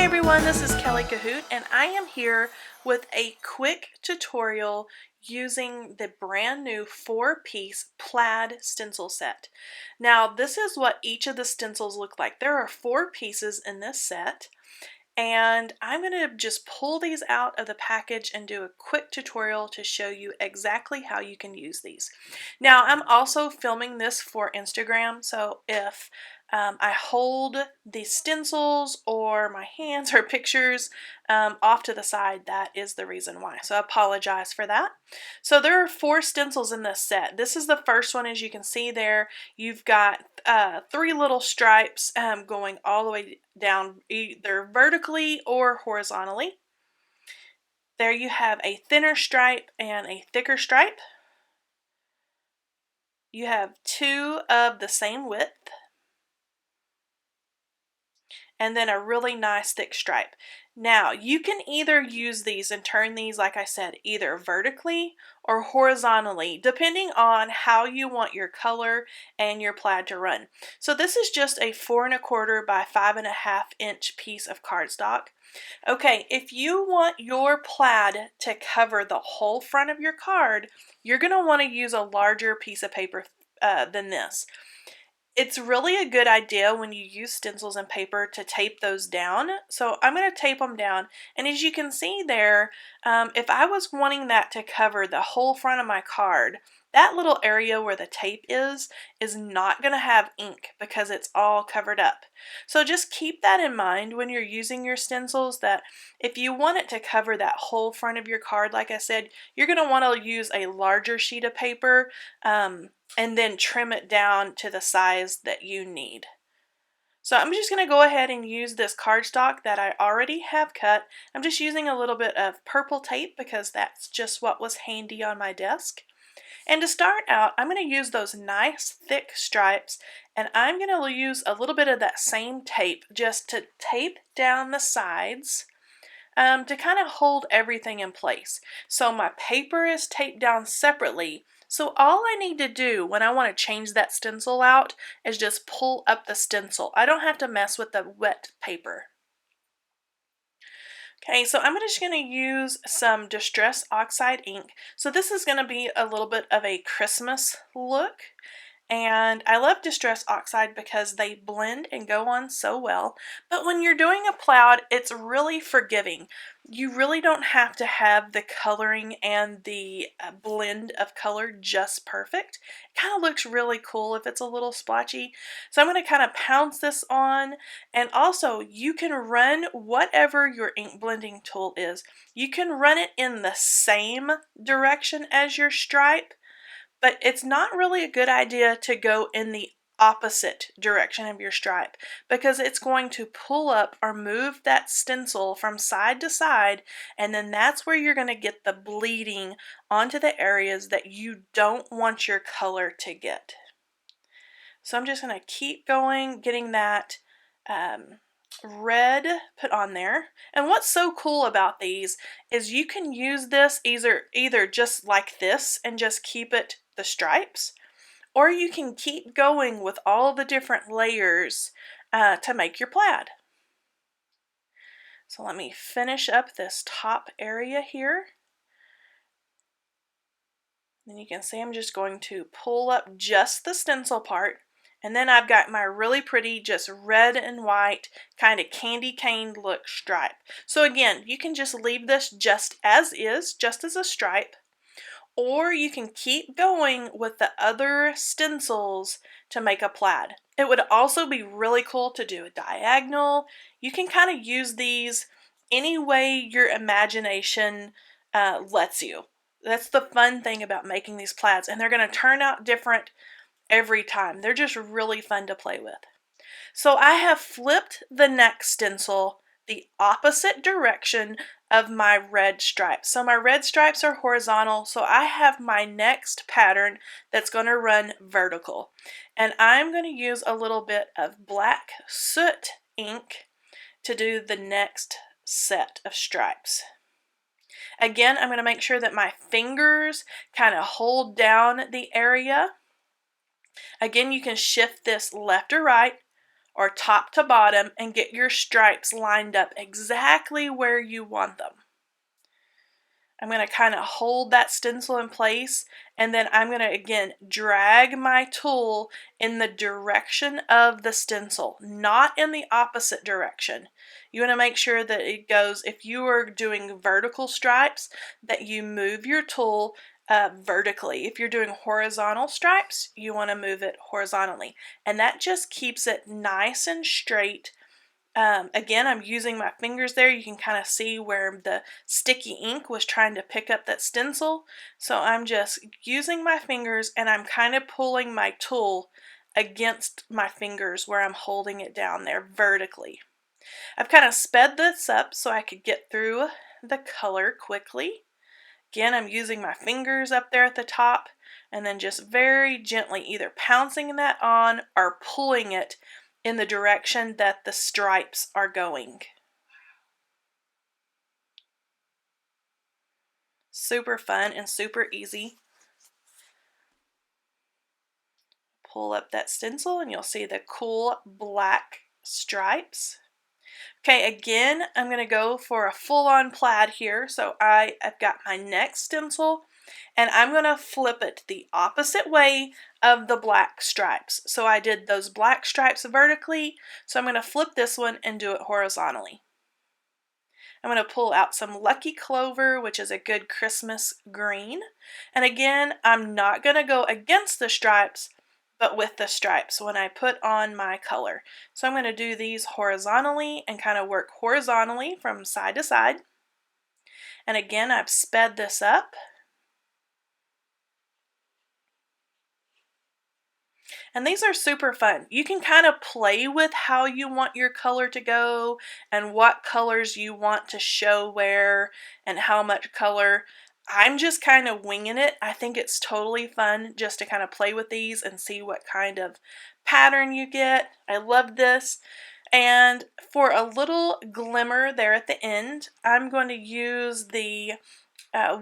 everyone, this is Kelly Cahoot and I am here with a quick tutorial using the brand new 4-piece plaid stencil set. Now this is what each of the stencils look like. There are 4 pieces in this set and I'm going to just pull these out of the package and do a quick tutorial to show you exactly how you can use these. Now I'm also filming this for Instagram, so if I hold the stencils or my hands or pictures off to the side, that is the reason why. So I apologize for that. So there are 4 stencils in this set. This is the first one, as you can see there. You've got 3 little stripes going all the way down, either vertically or horizontally. There you have a thinner stripe and a thicker stripe. You have 2 of the same width, and then a really nice thick stripe. Now you can either use these and turn these, like I said, either vertically or horizontally, depending on how you want your color and your plaid to run. So this is just a 4 1/4 by 5 1/2 inch piece of cardstock. Okay, if you want your plaid to cover the whole front of your card, you're going to want to use a larger piece of paper than this. It's really a good idea when you use stencils and paper to tape those down. So I'm going to tape them down, and as you can see there, if I was wanting that to cover the whole front of my card, that little area where the tape is not going to have ink because it's all covered up. So just keep that in mind when you're using your stencils, that if you want it to cover that whole front of your card, like I said, you're going to want to use a larger sheet of paper and then trim it down to the size that you need. So I'm just going to go ahead and use this cardstock that I already have cut. I'm just using a little bit of purple tape because that's just what was handy on my desk. And to start out, I'm going to use those nice thick stripes, and I'm going to use a little bit of that same tape just to tape down the sides to kind of hold everything in place. So my paper is taped down separately. So all I need to do when I want to change that stencil out is just pull up the stencil. I don't have to mess with the wet paper. Okay, so I'm just going to use some Distress Oxide ink. So this is going to be a little bit of a Christmas look. And I love Distress Oxide because they blend and go on so well. But when you're doing a plaid, it's really forgiving. You really don't have to have the coloring and the blend of color just perfect. It kind of looks really cool if it's a little splotchy. So I'm going to kind of pounce this on. And also, you can run whatever your ink blending tool is. You can run it in the same direction as your stripe, but it's not really a good idea to go in the opposite direction of your stripe because it's going to pull up or move that stencil from side to side, and then that's where you're going to get the bleeding onto the areas that you don't want your color to get. So I'm just going to keep going, getting that red put on there. And what's so cool about these is you can use this either just like this and just keep it the stripes, or you can keep going with all the different layers to make your plaid. So let me finish up this top area here. Then you can see I'm just going to pull up just the stencil part, and then I've got my really pretty just red and white kind of candy cane look stripe. So again, you can just leave this just as is, just as a stripe, or you can keep going with the other stencils to make a plaid. It would also be really cool to do a diagonal. You can kind of use these any way your imagination lets you. That's the fun thing about making these plaids, and they're going to turn out different every time. They're just really fun to play with. So I have flipped the next stencil the opposite direction of my red stripes. So my red stripes are horizontal, so I have my next pattern that's going to run vertical. And I'm going to use a little bit of black soot ink to do the next set of stripes. Again, I'm going to make sure that my fingers kind of hold down the area. Again, you can shift this left or right, or top to bottom and get your stripes lined up exactly where you want them. I'm going to kind of hold that stencil in place, and then I'm going to again drag my tool in the direction of the stencil, not in the opposite direction. You want to make sure that it goes, if you are doing vertical stripes, that you move your tool vertically. If you're doing horizontal stripes, you want to move it horizontally, and that just keeps it nice and straight. Again, I'm using my fingers there. You can kind of see where the sticky ink was trying to pick up that stencil. So I'm just using my fingers and I'm kind of pulling my tool against my fingers where I'm holding it down there vertically. I've kind of sped this up so I could get through the color quickly. Again, I'm using my fingers up there at the top and then just very gently either pouncing that on or pulling it in the direction that the stripes are going. Super fun and super easy. Pull up that stencil and you'll see the cool black stripes. Okay, again, I'm going to go for a full-on plaid here. So I've got my next stencil and I'm going to flip it the opposite way of the black stripes. So I did those black stripes vertically, so I'm going to flip this one and do it horizontally. I'm going to pull out some Lucky Clover, which is a good Christmas green. And again, I'm not going to go against the stripes, but with the stripes when I put on my color. So I'm going to do these horizontally and kind of work horizontally from side to side. And again, I've sped this up. And these are super fun. You can kind of play with how you want your color to go and what colors you want to show where and how much color. I'm just kind of winging it. I think it's totally fun just to kind of play with these and see what kind of pattern you get. I love this. And for a little glimmer there at the end, I'm going to use the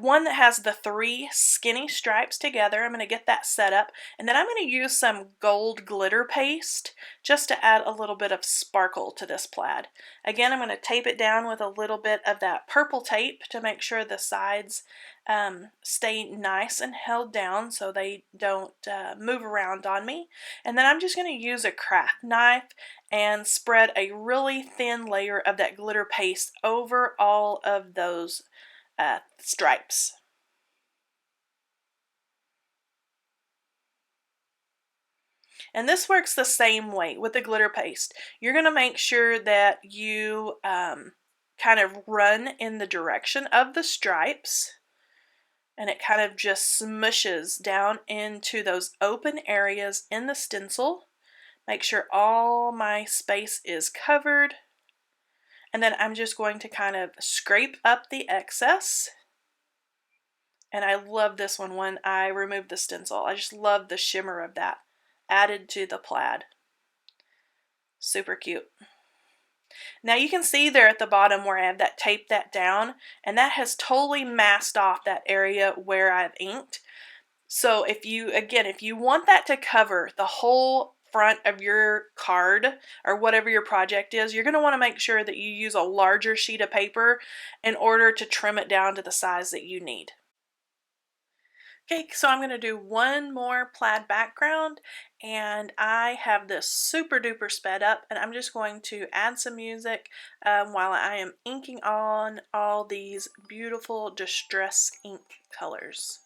one that has the 3 skinny stripes together. I'm going to get that set up, and then I'm going to use some gold glitter paste just to add a little bit of sparkle to this plaid. Again, I'm going to tape it down with a little bit of that purple tape to make sure the sides stay nice and held down so they don't move around on me. And then I'm just going to use a craft knife and spread a really thin layer of that glitter paste over all of those stripes. And this works the same way with the glitter paste. You're going to make sure that you kind of run in the direction of the stripes, and it kind of just smushes down into those open areas in the stencil. Make sure all my space is covered. And then I'm just going to kind of scrape up the excess. And I love this one when I remove the stencil. I just love the shimmer of that added to the plaid. Super cute. Now you can see there at the bottom where I have that taped that down, and that has totally masked off that area where I've inked. So if you want that to cover the whole front of your card or whatever your project is, you're going to want to make sure that you use a larger sheet of paper in order to trim it down to the size that you need. Okay, so I'm going to do one more plaid background, and I have this super duper sped up, and I'm just going to add some music while I am inking on all these beautiful distress ink colors.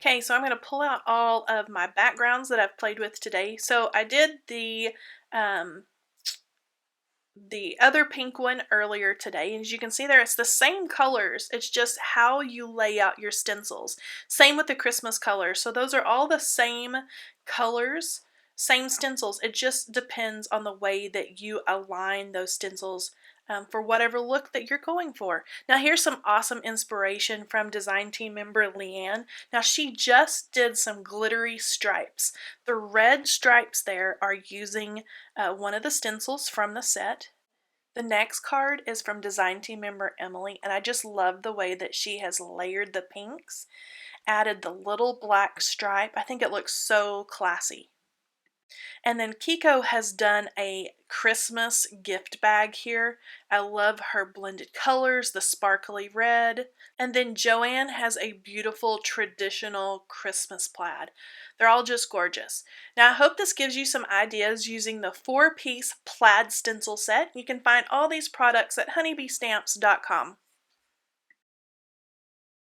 Okay, so I'm going to pull out all of my backgrounds that I've played with today. So I did the other pink one earlier today, and as you can see there, it's the same colors. It's just how you lay out your stencils. Same with the Christmas colors. So those are all the same colors, same stencils. It just depends on the way that you align those stencils for whatever look that you're going for. Now here's some awesome inspiration from design team member Leanne. Now she just did some glittery stripes. The red stripes there are using one of the stencils from the set. The next card is from design team member Emily, and I just love the way that she has layered the pinks, added the little black stripe. I think it looks so classy. And then Kiko has done a Christmas gift bag here. I love her blended colors, the sparkly red. And then Joanne has a beautiful traditional Christmas plaid. They're all just gorgeous. Now I hope this gives you some ideas using the 4-piece plaid stencil set. You can find all these products at honeybeestamps.com.